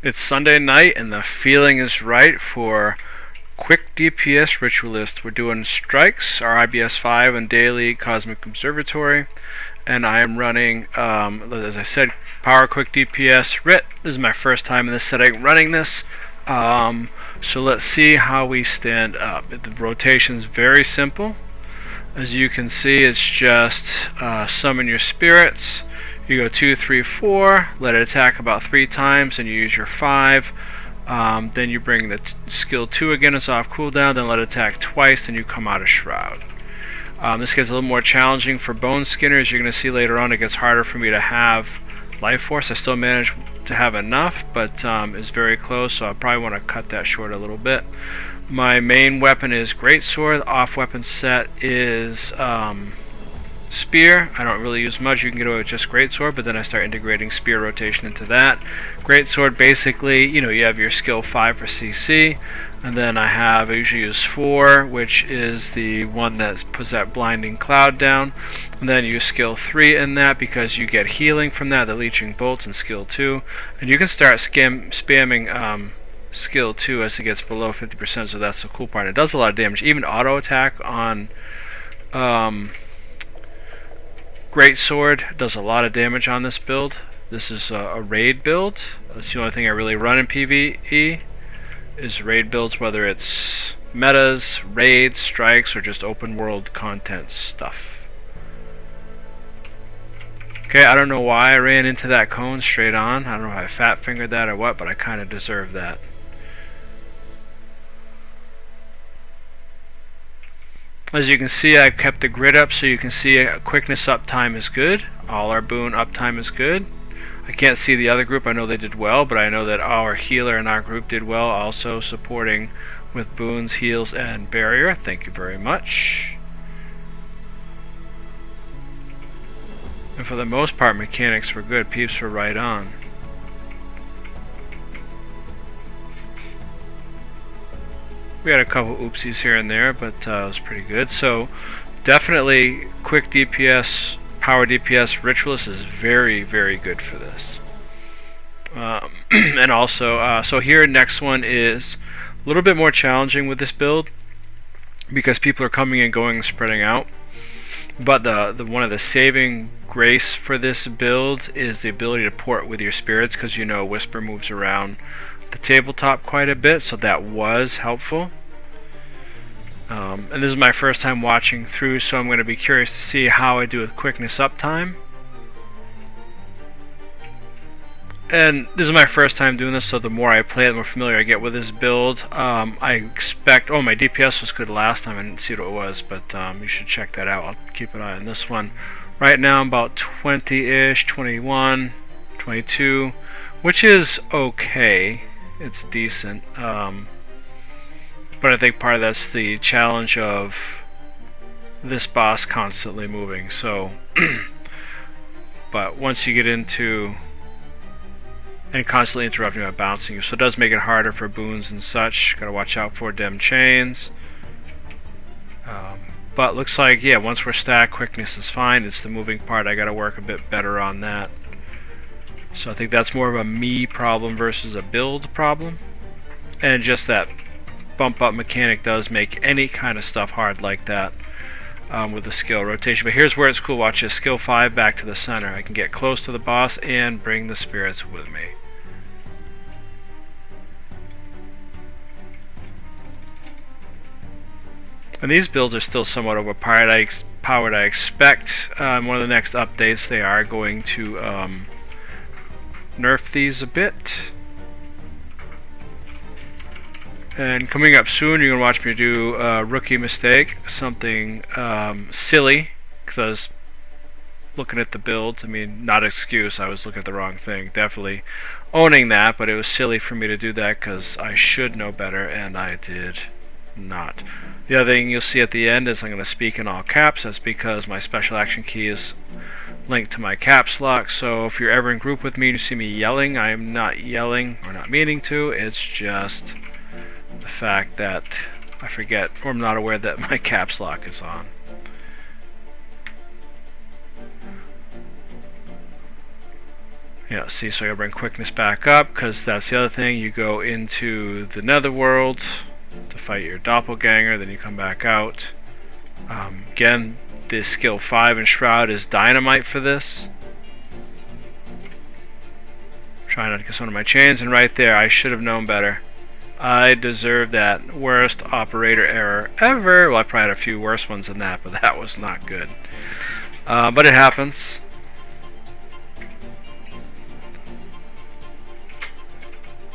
It's Sunday night and the feeling is right for Quick DPS Ritualist. We're doing strikes, our IBS 5 and daily Cosmic Observatory. And I am running, as I said, Power Quick DPS Rit. This is my first time in this setting running this. So let's see how we stand up. The rotation is very simple. As you can see, it's just summon your spirits. You go 2, 3, 4, let it attack about 3 times, and you use your 5. Then you bring the skill 2 again, it's off cooldown, then let it attack twice, then you come out of Shroud. This gets a little more challenging for Bone Skinners. You're going to see later on it gets harder for me to have Life Force. I still manage to have enough, but it's very close, so I probably want to cut that short a little bit. My main weapon is Greatsword. The off weapon set is Spear. I don't really use much. You can get away with just Greatsword, but then I start integrating Spear rotation into that. Greatsword, basically, you have your skill 5 for CC, and then I usually use 4, which is the one that puts that blinding cloud down, and then use skill 3 in that because you get healing from that, the leeching bolts, and skill 2, and you can start spamming skill 2 as it gets below 50%, so that's the cool part. It does a lot of damage, even auto attack on Greatsword does a lot of damage on this build. This is a raid build. That's the only thing I really run in PvE is raid builds, whether it's metas, raids, strikes, or just open world content stuff. Okay, I don't know why I ran into that cone straight on. I don't know if I fat fingered that or what, but I kind of deserve that. As you can see, I've kept the grid up, so you can see quickness uptime is good. All our boon uptime is good. I can't see the other group. I know they did well, but I know that our healer in our group did well, also supporting with boons, heals, and barrier. Thank you very much. And for the most part, mechanics were good. Peeps were right on. We had a couple oopsies here and there, but it was pretty good. So definitely Quick DPS, Power DPS, Ritualist is very, very good for this. And also, so here next one is a little bit more challenging with this build because people are coming and going and spreading out. But the one of the saving grace for this build is the ability to port with your spirits, because Whisper moves around the tabletop quite a bit, so that was helpful. And this is my first time watching through, so I'm going to be curious to see how I do with quickness uptime. And this is my first time doing this, so the more I play it, the more familiar I get with this build. I expect... Oh, my DPS was good last time. I didn't see what it was, but you should check that out. I'll keep an eye on this one. Right now I'm about 20-ish, 21, 22, which is okay. It's decent. But I think part of that's the challenge of this boss constantly moving. So, but once you get into... and constantly interrupting by bouncing you, so it does make it harder for boons and such. Gotta watch out for dem chains. But looks like, yeah, once we're stacked, quickness is fine. It's the moving part I gotta work a bit better on that. So I think that's more of a me problem versus a build problem. And just that bump up mechanic does make any kind of stuff hard like that with the skill rotation. But here's where it's cool. Watch this. Skill 5 back to the center. I can get close to the boss and bring the spirits with me. And these builds are still somewhat overpowered. I expect one of the next updates they are going to nerf these a bit. And coming up soon, you're going to watch me do a rookie mistake, something silly, because I was looking at the build. I mean, not an excuse, I was looking at the wrong thing. Definitely owning that, but it was silly for me to do that because I should know better, and I did not. The other thing you'll see at the end is I'm going to speak in all caps. That's because my special action key is linked to my caps lock, so if you're ever in group with me and you see me yelling, I am not yelling or not meaning to. It's just the fact that I forget or I'm not aware that my caps lock is on. Yeah, see, so I gotta bring quickness back up, because that's the other thing. You go into the netherworld to fight your doppelganger, then you come back out. Again, the skill 5 in Shroud is dynamite for this. Trying not to get one of my chains, and right there, I should have known better. I deserve that worst operator error ever. Well, I probably had a few worse ones than that, but that was not good. But it happens.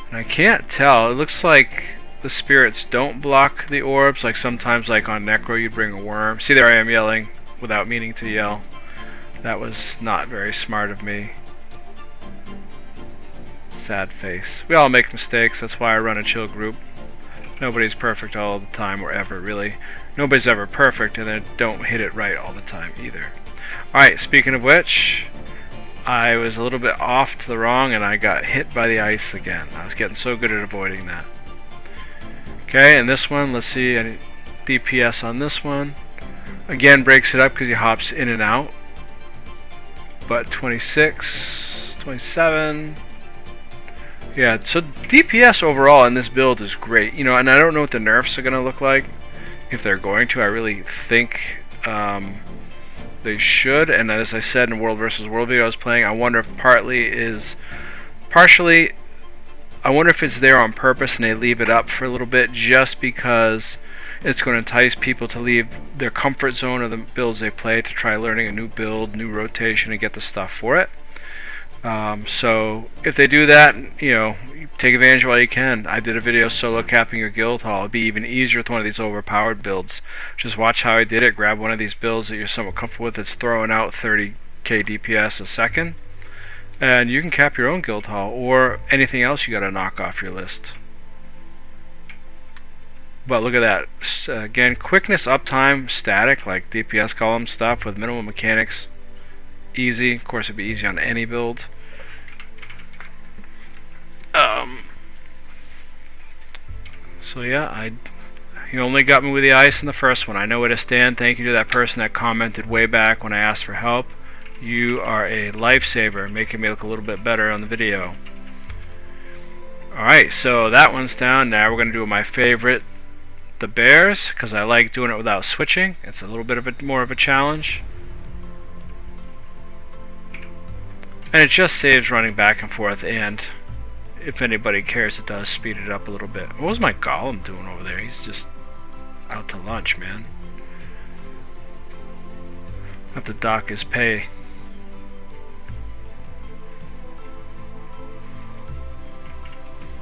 And I can't tell. It looks like the spirits don't block the orbs. Like sometimes, like on Necro, you'd bring a worm. See, there I am yelling without meaning to yell. That was not very smart of me. Sad face. We all make mistakes. That's why I run a chill group. Nobody's perfect all the time, or ever, really. Nobody's ever perfect, and then don't hit it right all the time either. Alright, speaking of which, I was a little bit off to the wrong, and I got hit by the ice again. I was getting so good at avoiding that. Okay, and this one, let's see, any DPS on this one. Again, breaks it up because he hops in and out. But 26, 27... Yeah, so DPS overall in this build is great. You know, and I don't know what the nerfs are going to look like. If they're going to, I really think they should. And as I said in World vs. World video I was playing, I wonder if partially, I wonder if it's there on purpose and they leave it up for a little bit just because it's going to entice people to leave their comfort zone of the builds they play to try learning a new build, new rotation, and get the stuff for it. So if they do that, you know, take advantage while you can. I did a video solo capping your guild hall. It'd be even easier with one of these overpowered builds. Just watch how I did it. Grab one of these builds that you're somewhat comfortable with that's throwing out 30k DPS a second, and you can cap your own guild hall or anything else you got to knock off your list. But look at that. Again, quickness, uptime, static, like DPS column stuff with minimal mechanics. Easy. Of course, it'd be easy on any build. So yeah, you only got me with the ice in the first one. I know where to stand. Thank you to that person that commented way back when I asked for help. You are a lifesaver, making me look a little bit better on the video. Alright, so that one's down. Now we're going to do my favorite, the bears, because I like doing it without switching. It's a little bit of more of a challenge. And it just saves running back and forth, and if anybody cares, it does speed it up a little bit. What was my golem doing over there? He's just out to lunch, man. Have to dock his pay.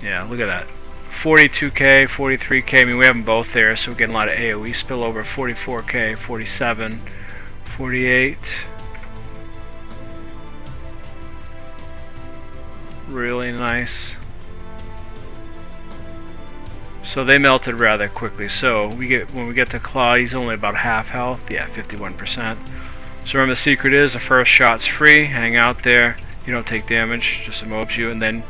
Yeah, look at that. 42k, 43k. I mean, we have them both there, so we're getting a lot of AoE spillover. 44k, 47, 48. Really nice. So they melted rather quickly. So when we get to Claw, he's only about half health. Yeah, 51%. So remember, the secret is the first shot's free. Hang out there. You don't take damage, just immobs you, and then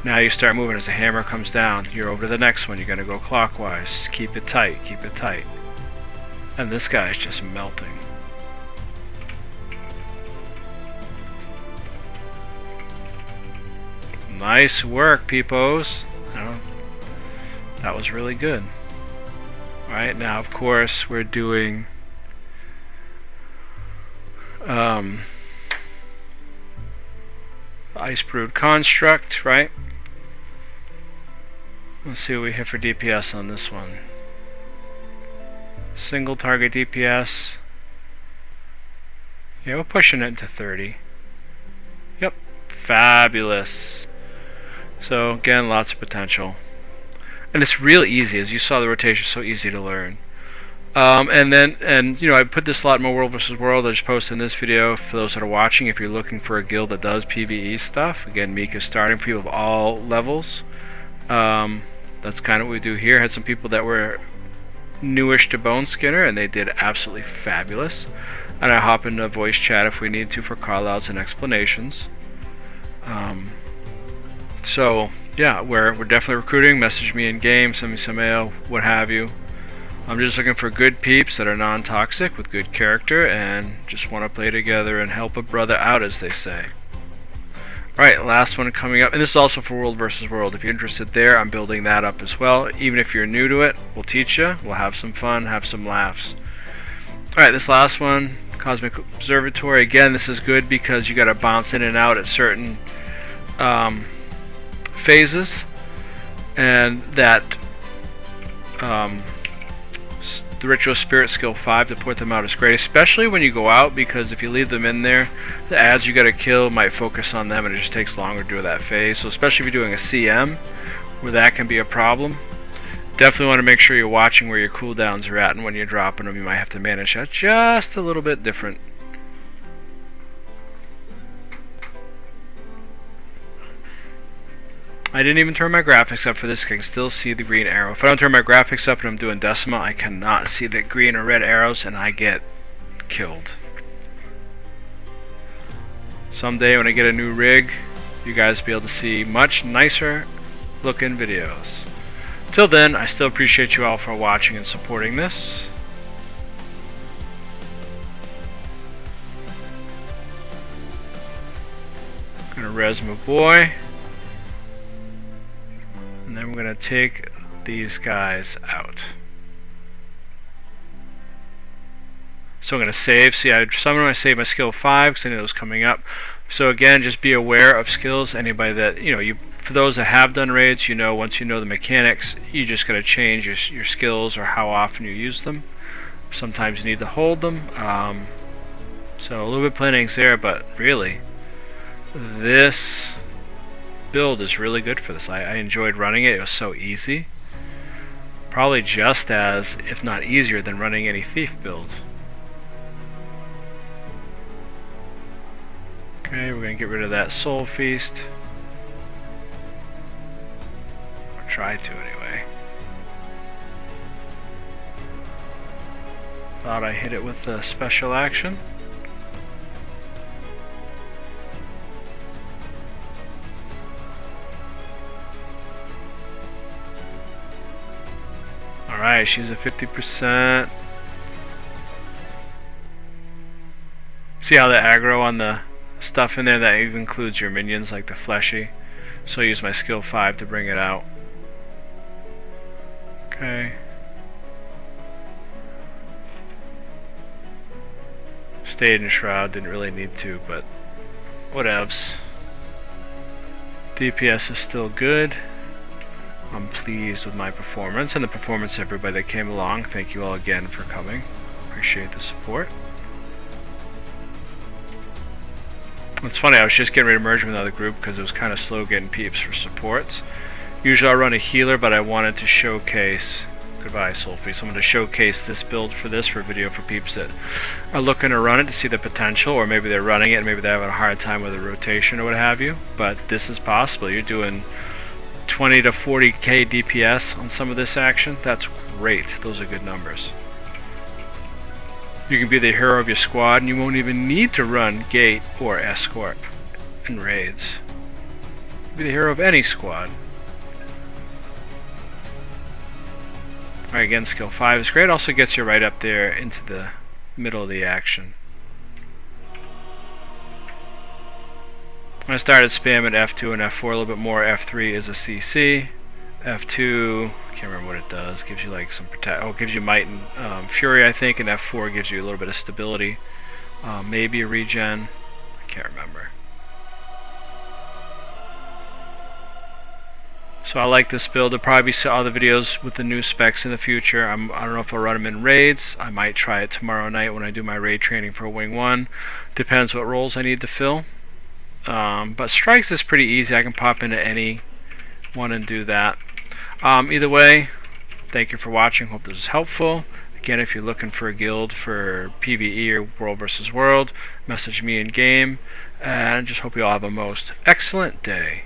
now you start moving as the hammer comes down. You're over to the next one. You're gonna go clockwise. Keep it tight. Keep it tight. And this guy's just melting. Nice work, peepos. That was really good. Alright, now of course we're doing Ice Brood Construct, right? Let's see what we hit for DPS on this one. Single target DPS. Yeah, we're pushing it into 30. Yep, fabulous. So again, lots of potential, and it's real easy. As you saw, the rotation is so easy to learn. And you know, I put this a lot more World vs. World. I just posted in this video for those that are watching. If you're looking for a guild that does PvE stuff, again, Mika's starting for people of all levels. That's kind of what we do here. Had some people that were newish to Bone Skinner, and they did absolutely fabulous. And I hop into voice chat if we need to for callouts and explanations. So yeah, we're definitely recruiting. Message me in game, send me some mail, what have you. I'm just looking for good peeps that are non-toxic with good character and just want to play together and help a brother out, as they say. Alright, last one coming up, and this is also for World vs. World. If you're interested there, I'm building that up as well. Even if you're new to it, we'll teach you. We'll have some fun, have some laughs. Alright, this last one, Cosmic Observatory. Again, this is good because you got to bounce in and out at certain phases, and that the Ritual Spirit skill 5 to put them out is great, especially when you go out, because if you leave them in there, the ads you got to kill might focus on them and it just takes longer to do that phase. So especially if you're doing a CM where that can be a problem, definitely want to make sure you're watching where your cooldowns are at, and when you're dropping them you might have to manage that just a little bit different. I didn't even turn my graphics up for this. I can still see the green arrow. If I don't turn my graphics up and I'm doing decimal, I cannot see the green or red arrows and I get killed. Someday when I get a new rig, you guys will be able to see much nicer looking videos. Till then, I still appreciate you all for watching and supporting this. I'm gonna res my boy. And then we're going to take these guys out. So I'm going to save. See, I saved my skill 5 because I knew it was coming up. So again, just be aware of skills. Anybody that, for those that have done raids, once you know the mechanics, you just got to change your skills or how often you use them. Sometimes you need to hold them. So a little bit planning's there, but really, this build is really good for this. I enjoyed running it. It was so easy. Probably just as, if not easier, than running any thief build. Okay, we're going to get rid of that soul feast. Or try to anyway. Thought I hit it with the special action. Alright, she's at 50%. See how the aggro on the stuff in there, that even includes your minions like the fleshy. So I use my skill 5 to bring it out. Okay. Stayed in Shroud, didn't really need to, but whatevs. DPS is still good. I'm pleased with my performance and the performance of everybody that came along. Thank you all again for coming. Appreciate the support. It's funny, I was just getting ready to merge with another group because it was kind of slow getting peeps for supports. Usually I run a healer, but I wanted to showcase, goodbye Soulfie, so I'm going to showcase this build for a video for peeps that are looking to run it to see the potential, or maybe they're running it and maybe they're having a hard time with a rotation or what have you. But this is possible. You're doing 20 to 40 K DPS on some of this action. That's great. Those are good numbers. You can be the hero of your squad and you won't even need to run gate or escort in raids. Be the hero of any squad. Alright, again, skill 5 is great. Also gets you right up there into the middle of the action. I started spamming F2 and F4 a little bit more. F3 is a CC. F2, I can't remember what it does. Gives you like some protect. Oh, it gives you might and fury, I think. And F4 gives you a little bit of stability. Maybe a regen. I can't remember. So I like this build. There'll probably be other videos with the new specs in the future. I don't know if I'll run them in raids. I might try it tomorrow night when I do my raid training for Wing 1. Depends what roles I need to fill. But strikes is pretty easy. I can pop into any one and do that. Either way, thank you for watching. Hope this was helpful. Again, if you're looking for a guild for PvE or World vs. World, message me in game. And I just hope you all have a most excellent day.